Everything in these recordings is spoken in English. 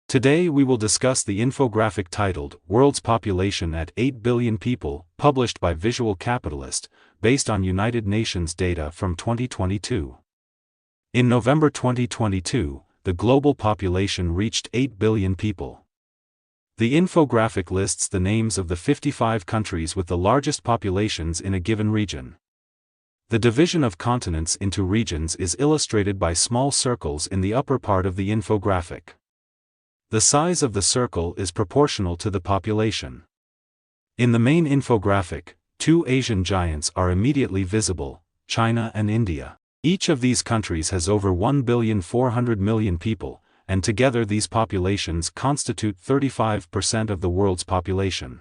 Today we will discuss the infographic titled World's Population at 8 Billion People, published by Visual Capitalist, based on United Nations data from 2022. In November 2022, the global population reached 8 billion people. The infographic lists the names of the 55 countries with the largest populations in a given region. The division of continents into regions is illustrated by small circles in the upper part of the infographic. The size of the circle is proportional to the population. In the main infographic, two Asian giants are immediately visible, China and India. Each of these countries has over 1,400,000,000 people, and together these populations constitute 35% of the world's population.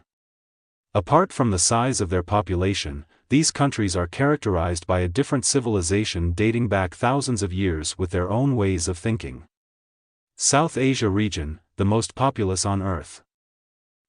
Apart from the size of their population, these countries are characterized by a different civilization dating back thousands of years with their own ways of thinking. South Asia region, the most populous on Earth.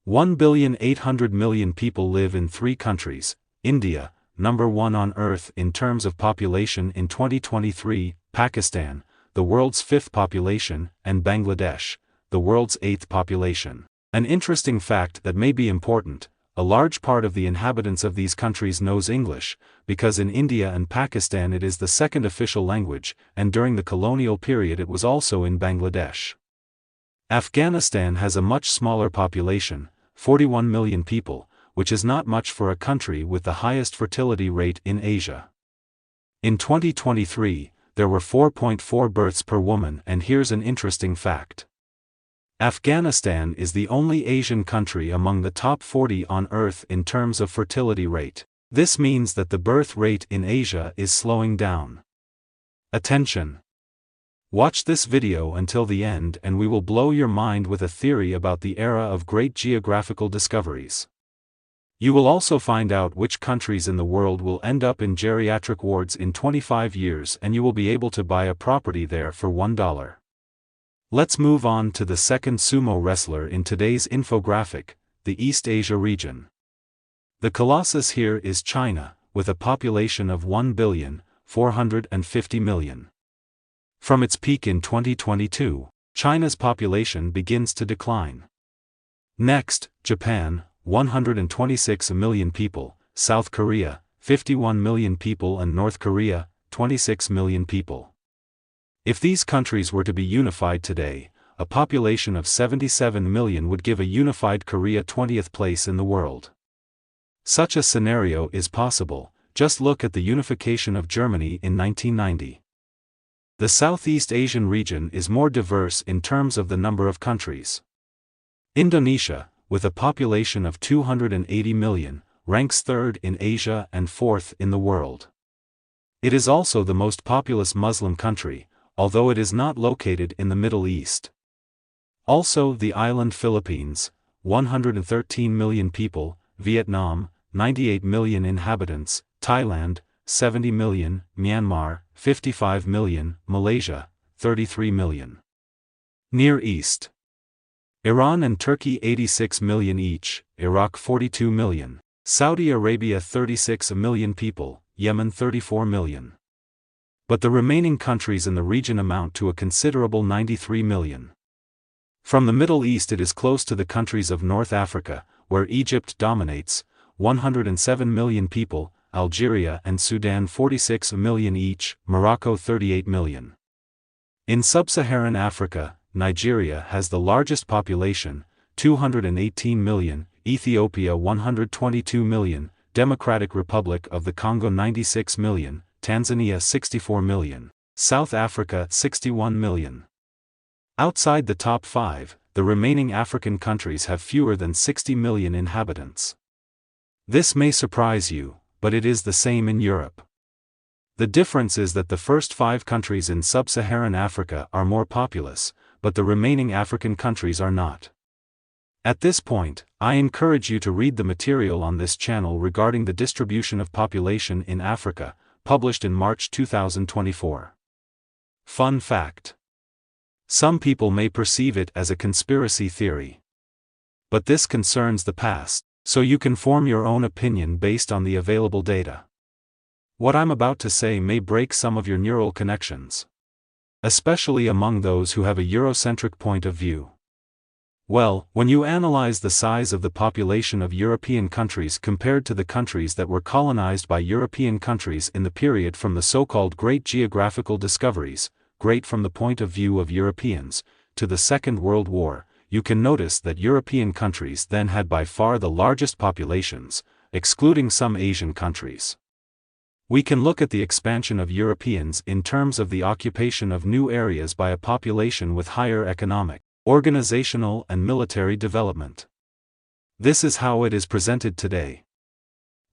1,800,000,000 people live in three countries: India, number 1 on Earth in terms of population in 2023, Pakistan, the world's 5th population, and Bangladesh, the world's 8th population. An interesting fact that may be important: a large part of the inhabitants of these countries knows English, because in India and Pakistan it is the second official language, and during the colonial period it was also in Bangladesh. Afghanistan has a much smaller population, 41 million people, which is not much for a country with the highest fertility rate in Asia. In 2023, there were 4.4 births per woman, and here's an interesting fact. Afghanistan is the only Asian country among the top 40 on Earth in terms of fertility rate. This means that the birth rate in Asia is slowing down. Attention! Watch this video until the end and we will blow your mind with a theory about the era of great geographical discoveries. You will also find out which countries in the world will end up in geriatric wards in 25 years, and you will be able to buy a property there for $1. Let's move on to the second sumo wrestler in today's infographic, the East Asia region. The colossus here is China, with a population of 1,450,000,000. From its peak in 2022, China's population begins to decline. Next, Japan, 126 million people, South Korea, 51 million people, and North Korea, 26 million people. If these countries were to be unified today, a population of 77 million would give a unified Korea 20th place in the world. Such a scenario is possible. Just look at the unification of Germany in 1990. The Southeast Asian region is more diverse in terms of the number of countries. Indonesia, with a population of 280 million, ranks 3rd in Asia and 4th in the world. It is also the most populous Muslim country, although it is not located in the Middle East. Also the island Philippines, 113 million people, Vietnam, 98 million inhabitants, Thailand, 70 million, Myanmar, 55 million, Malaysia, 33 million. Near East. Iran and Turkey 86 million each, Iraq 42 million, Saudi Arabia 36 million people, Yemen 34 million. But the remaining countries in the region amount to a considerable 93 million. From the Middle East it is close to the countries of North Africa, where Egypt dominates, 107 million people, Algeria and Sudan 46 million each, Morocco 38 million. In sub-Saharan Africa, Nigeria has the largest population, 218 million, Ethiopia 122 million, Democratic Republic of the Congo 96 million, Tanzania 64 million, South Africa 61 million. Outside the top 5, the remaining African countries have fewer than 60 million inhabitants. This may surprise you, but it is the same in Europe. The difference is that the first 5 countries in sub-Saharan Africa are more populous, but the remaining African countries are not. At this point, I encourage you to read the material on this channel regarding the distribution of population in Africa, published in March 2024. Fun fact. Some people may perceive it as a conspiracy theory. But this concerns the past, so you can form your own opinion based on the available data. What I'm about to say may break some of your neural connections, especially among those who have a Eurocentric point of view. Well, when you analyze the size of the population of European countries compared to the countries that were colonized by European countries in the period from the so-called Great Geographical Discoveries, great from the point of view of Europeans, to the Second World War, you can notice that European countries then had by far the largest populations, excluding some Asian countries. We can look at the expansion of Europeans in terms of the occupation of new areas by a population with higher economic, organizational and military development. This is how it is presented today.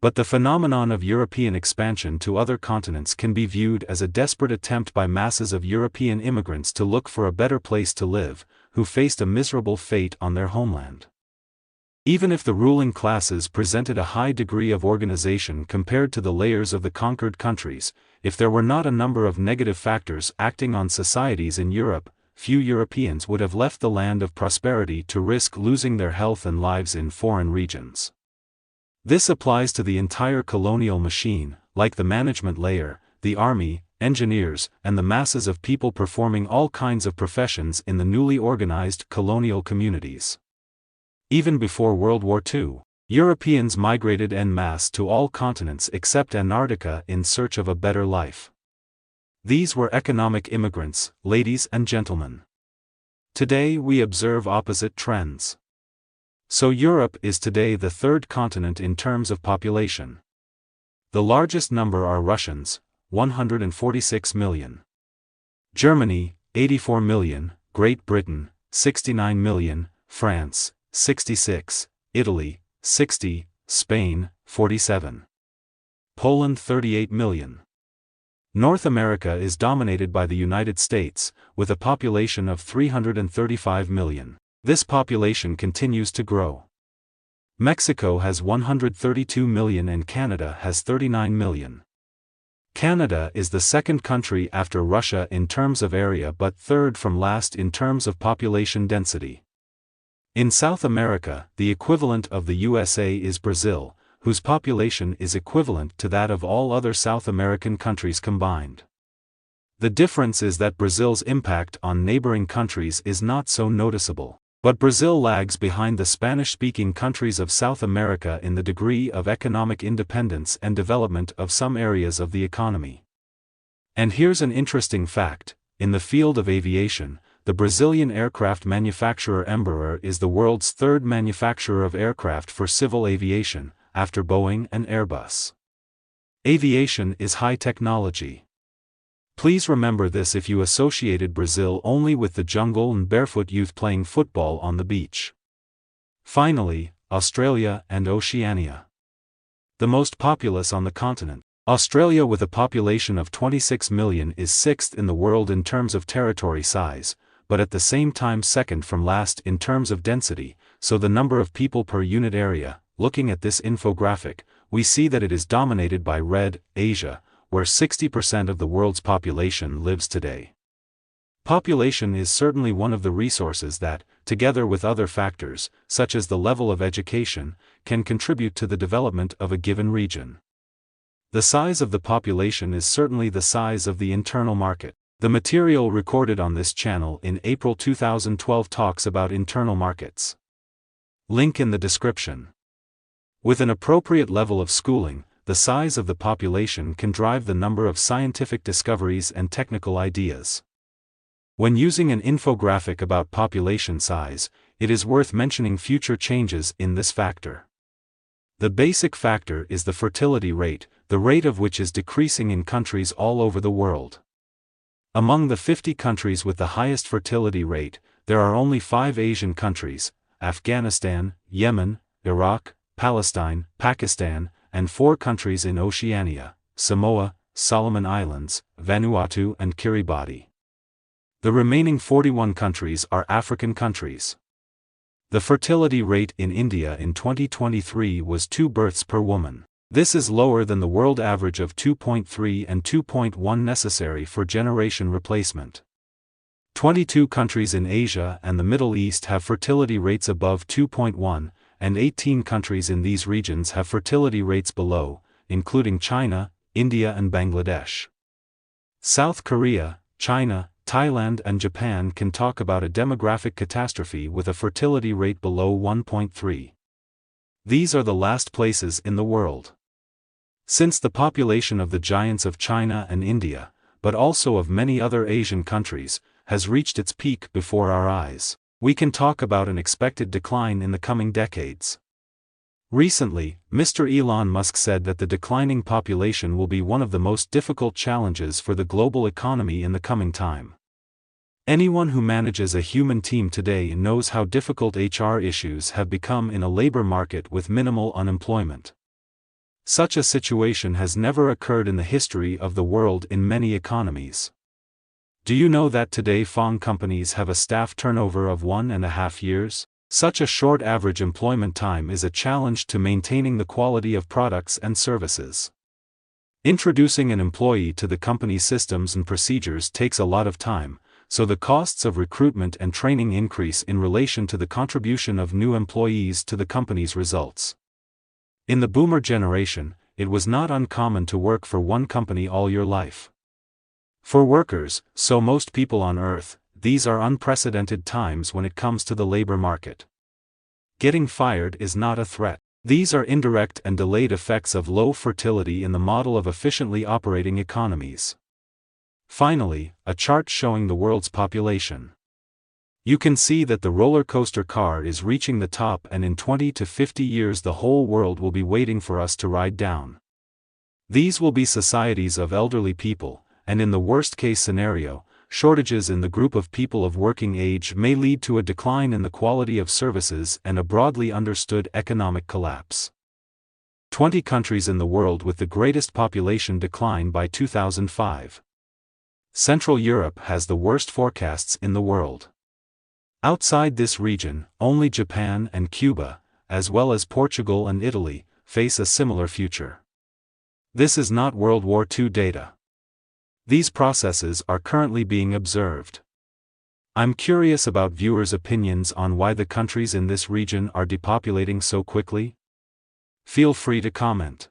But the phenomenon of European expansion to other continents can be viewed as a desperate attempt by masses of European immigrants to look for a better place to live, who faced a miserable fate on their homeland. Even if the ruling classes presented a high degree of organization compared to the layers of the conquered countries, if there were not a number of negative factors acting on societies in Europe, few Europeans would have left the land of prosperity to risk losing their health and lives in foreign regions. This applies to the entire colonial machine, like the management layer, the army, engineers, and the masses of people performing all kinds of professions in the newly organized colonial communities. Even before World War II, Europeans migrated en masse to all continents except Antarctica in search of a better life. These were economic immigrants, ladies and gentlemen. Today we observe opposite trends. So Europe is today the third continent in terms of population. The largest number are Russians, 146 million. Germany, 84 million, Great Britain, 69 million, France, 66, Italy, 60, Spain, 47. Poland 38 million. North America is dominated by the United States, with a population of 335 million. This population continues to grow. Mexico has 132 million and Canada has 39 million. Canada is the second country after Russia in terms of area but third from last in terms of population density. In South America, the equivalent of the USA is Brazil, whose population is equivalent to that of all other South American countries combined. The difference is that Brazil's impact on neighboring countries is not so noticeable, but Brazil lags behind the Spanish-speaking countries of South America in the degree of economic independence and development of some areas of the economy. And here's an interesting fact: in the field of aviation, the Brazilian aircraft manufacturer Embraer is the world's third manufacturer of aircraft for civil aviation, after Boeing and Airbus. Aviation is high technology. Please remember this if you associated Brazil only with the jungle and barefoot youth playing football on the beach. Finally, Australia and Oceania. The most populous on the continent. Australia with a population of 26 million is sixth in the world in terms of territory size, but at the same time second from last in terms of density, so the number of people per unit area. Looking at this infographic, we see that it is dominated by red, Asia, where 60% of the world's population lives today. Population is certainly one of the resources that, together with other factors, such as the level of education, can contribute to the development of a given region. The size of the population is certainly the size of the internal market. The material recorded on this channel in April 2012 talks about internal markets. Link in the description. With an appropriate level of schooling, the size of the population can drive the number of scientific discoveries and technical ideas. When using an infographic about population size, it is worth mentioning future changes in this factor. The basic factor is the fertility rate, the rate of which is decreasing in countries all over the world. Among the 50 countries with the highest fertility rate, there are only 5 Asian countries: Afghanistan, Yemen, Iraq, Palestine, Pakistan, and 4 countries in Oceania: Samoa, Solomon Islands, Vanuatu and Kiribati. The remaining 41 countries are African countries. The fertility rate in India in 2023 was 2 births per woman. This is lower than the world average of 2.3 and 2.1 necessary for generation replacement. 22 countries in Asia and the Middle East have fertility rates above 2.1, and 18 countries in these regions have fertility rates below, including China, India and Bangladesh. South Korea, China, Thailand and Japan can talk about a demographic catastrophe with a fertility rate below 1.3. These are the last places in the world. Since the population of the giants of China and India, but also of many other Asian countries, has reached its peak before our eyes, we can talk about an expected decline in the coming decades. Recently, Mr. Elon Musk said that the declining population will be one of the most difficult challenges for the global economy in the coming time. Anyone who manages a human team today knows how difficult HR issues have become in a labor market with minimal unemployment. Such a situation has never occurred in the history of the world in many economies. Do you know that today phone companies have a staff turnover of 1.5 years? Such a short average employment time is a challenge to maintaining the quality of products and services. Introducing an employee to the company's systems and procedures takes a lot of time, so the costs of recruitment and training increase in relation to the contribution of new employees to the company's results. In the boomer generation, it was not uncommon to work for one company all your life. For workers, so most people on Earth, these are unprecedented times when it comes to the labor market. Getting fired is not a threat. These are indirect and delayed effects of low fertility in the model of efficiently operating economies. Finally, a chart showing the world's population. You can see that the roller coaster car is reaching the top, and in 20 to 50 years the whole world will be waiting for us to ride down. These will be societies of elderly people, and in the worst-case scenario, shortages in the group of people of working age may lead to a decline in the quality of services and a broadly understood economic collapse. 20 countries in the world with the greatest population decline by 2005. Central Europe has the worst forecasts in the world. Outside this region, only Japan and Cuba, as well as Portugal and Italy, face a similar future. This is not World War II data. These processes are currently being observed. I'm curious about viewers' opinions on why the countries in this region are depopulating so quickly. Feel free to comment.